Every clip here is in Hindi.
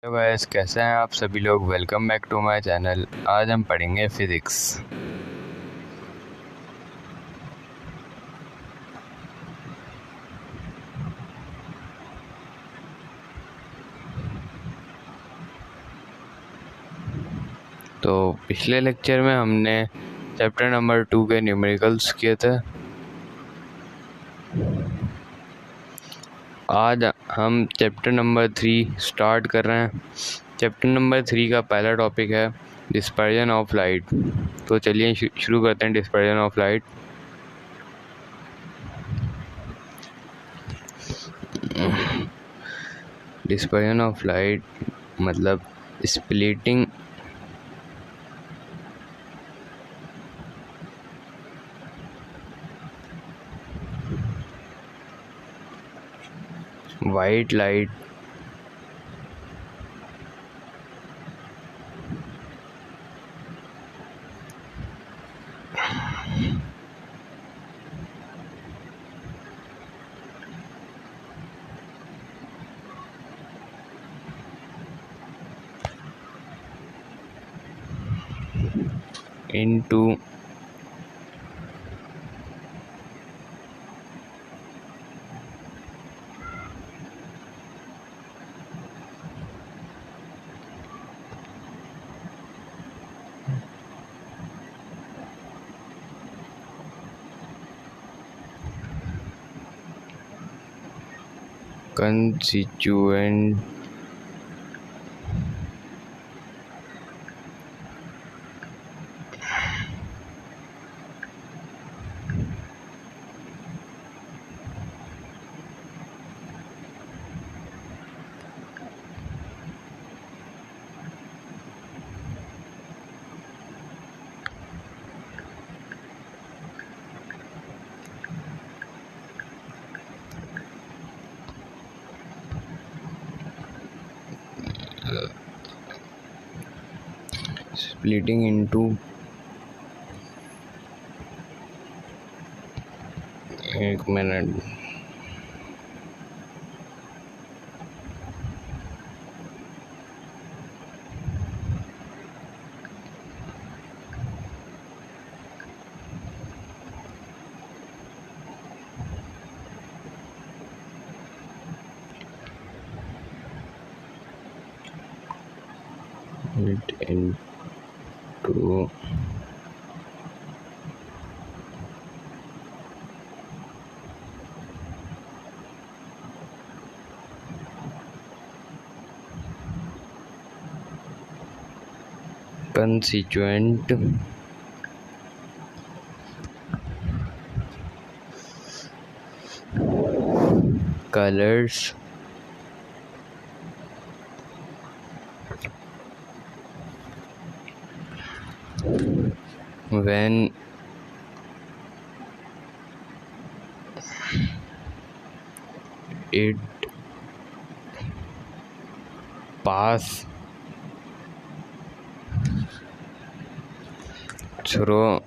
हेलो गाइस, कैसे हैं आप सभी लोग। Welcome back to my channel. आज हम पढ़ेंगे फिज़िक्स। तो पिछले लेक्चर में हमने चैप्टर नंबर 2 के न्यूमेरिकल्स किए थे। आज हम चैप्टर नंबर 3 स्टार्ट कर रहे हैं। चैप्टर नंबर 3 का पहला टॉपिक है डिस्पर्जन ऑफ लाइट। तो चलिए शुरू करते हैं dispersion of light. Dispersion of light मतलब splitting white light into constituent splitting into एक minute it into constituent colors when it pass through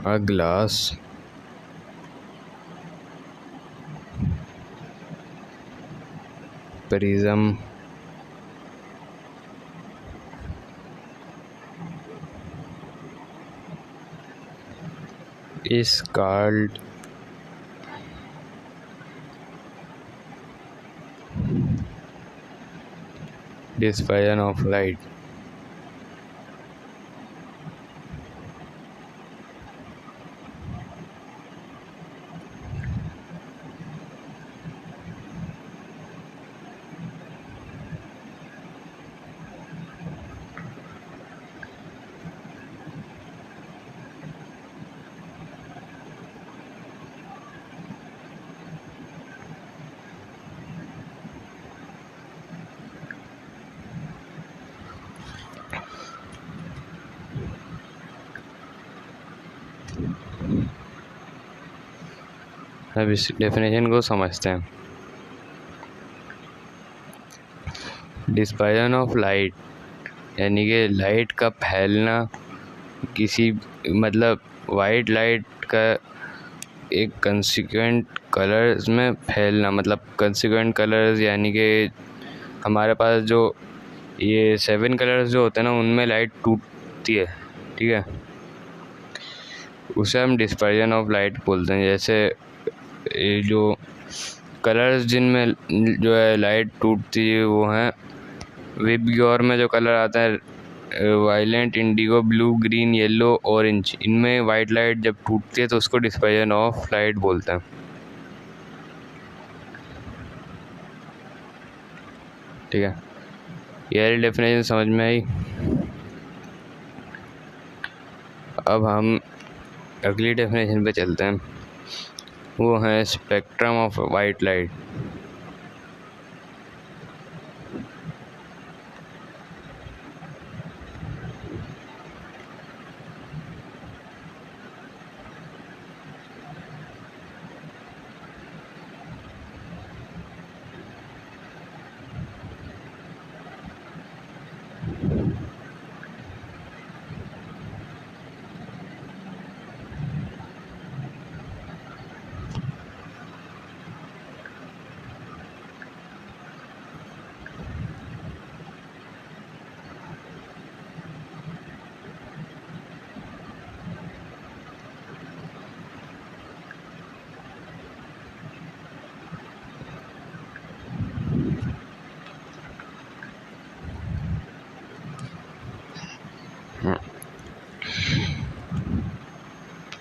a glass prism is called dispersion of light. अब इस डेफिनेशन को समझते हैं। डिस्पर्जन ऑफ लाइट यानी कि लाइट का फैलना किसी मतलब वाइट लाइट का एक कंसिक्वेंट कलर्स में फैलना, मतलब कंसिक्वेंट कलर्स यानी कि हमारे पास जो ये 7 कलर्स जो होते हैं ना, उनमें लाइट टूटती है, ठीक है, उसे हम डिस्पर्जन ऑफ लाइट बोलते हैं। जैसे ये जो कलर्स जिनमें जो है लाइट टूटती है वो हैं विबग्योर में जो कलर आता है violent, Indigo, blue, green, yellow, orange. इनमें वाइट लाइट जब टूटती है तो उसको डिस्पर्जन ऑफ लाइट बोलते हैं, ठीक है। ये डेफिनेशन समझ में आई। अब हम अगली डेफिनेशन पे चलते हैं, वो है स्पेक्ट्रम ऑफ वाइट लाइट।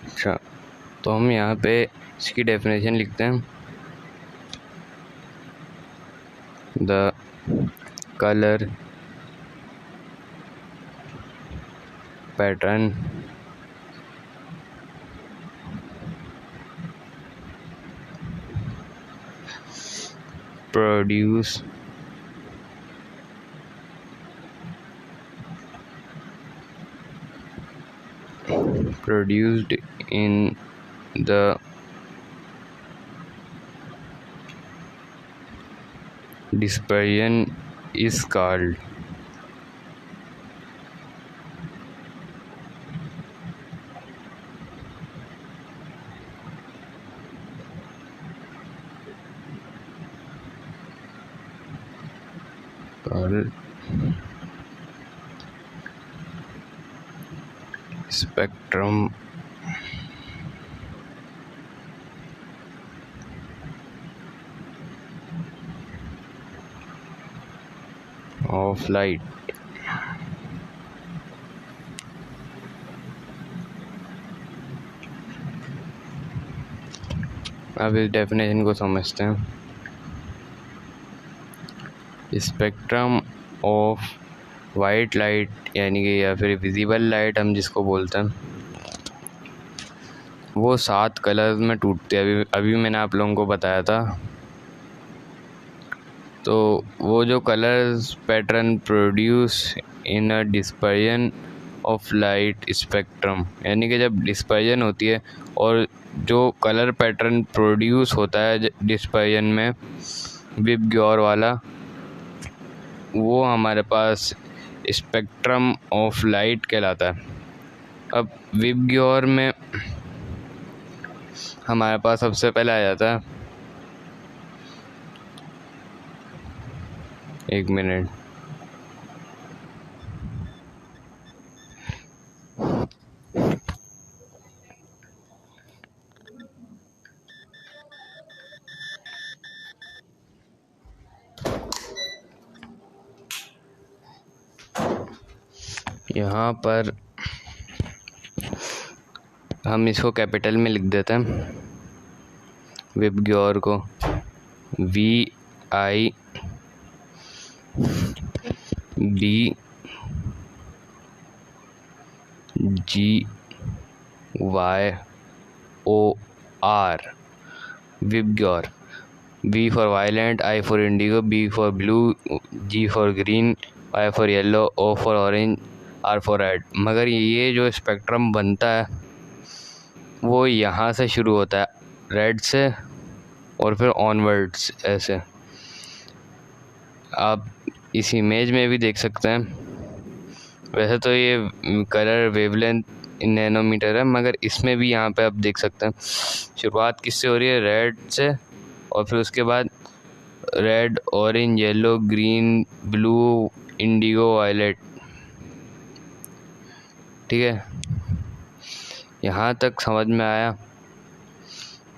अच्छा, तो हम यहाँ पे इसकी डेफिनेशन लिखते हैं। The colour pattern produced in the dispersion is called spectrum of light। अब इस डेफिनेशन को समझते हैं। स्पेक्ट्रम ऑफ वाइट लाइट यानी कि या फिर विजिबल लाइट हम जिसको बोलते हैं, वो 7 कलर्स में टूटते हैं। अभी मैंने आप लोगों को बताया था। तो वो जो colours pattern produce in a dispersion of light spectrum, यानी कि जब डिस्पर्जन होती है और जो कलर पैटर्न प्रोड्यूस होता है डिस्पर्जन में विबग्योर वाला, वो हमारे पास स्पेक्ट्रम ऑफ लाइट कहलाता है। अब विबग्योर में हमारे पास सबसे पहले आ जाता है, एक मिनट, यहाँ पर हम इसको कैपिटल में लिख देते हैं, विबग्योर को VIBGYOR, VIBGYOR. V for violent, I for indigo, B for blue, G for green, Y for yellow, O for orange, R for red। मगर ये जो स्पेक्ट्रम बनता है वो यहाँ से शुरू होता है, रेड से, और फिर ऑनवर्ड्स ऐसे। आप इस इमेज में भी देख सकते हैं। वैसे तो ये कलर वेवलेंथ नैनोमीटर है, मगर इसमें भी यहाँ पे आप देख सकते हैं शुरुआत किससे हो रही है, रेड से, और फिर उसके बाद red, orange, yellow, green, blue, indigo, violet. ठीक है, यहाँ तक समझ में आया।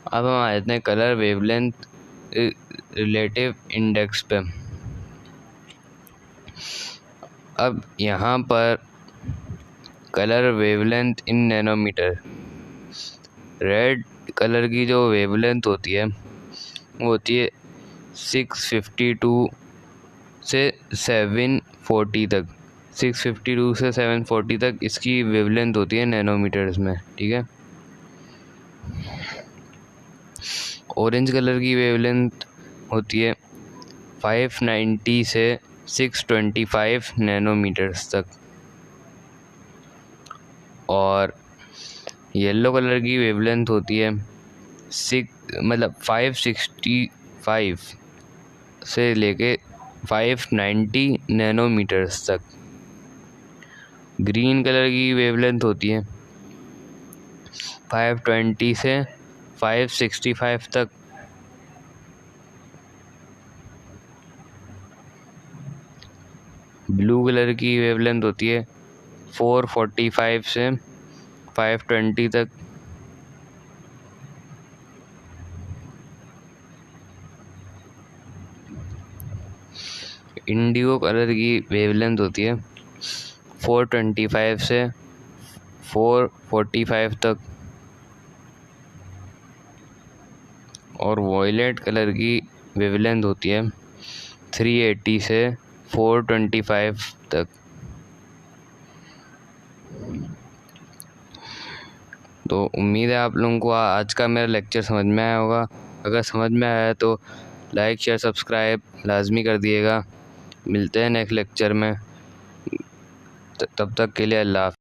अब हम आ जाते हैं कलर वेवलेंथ रिलेटिव इंडेक्स पे। अब यहाँ पर colour wavelength in nanometre, red colour की जो वेवलेंथ होती है वो होती है 652 से 740 तक। 652 से 740 तक इसकी वेवलेंथ होती है नैनोमीटर्स में। ठीक है, ऑरेंज कलर की वेवलेंथ होती है 590 से 625 नैनोमीटर्स तक, और येलो कलर की वेवलेंथ होती है 565 से लेके 590 नैनोमीटर्स तक। ग्रीन कलर की वेवलेंथ होती है 520 से 565 तक। ब्लू कलर की वेवलेंथ होती है 445 से 520 तक। इंडिगो कलर की वेवलेंथ होती है 425 से 445 तक, और वॉयलेट कलर की वेवलेंथ होती है 380 से 425 तक। तो उम्मीद है आप लोगों को आज का मेरा लेक्चर समझ में आया होगा। अगर समझ में आया तो लाइक, शेयर, सब्सक्राइब लाजमी कर दिएगा। मिलते हैं नेक्स्ट लेक्चर में, तब तक के लिए अल्लाह हाफ़िज़।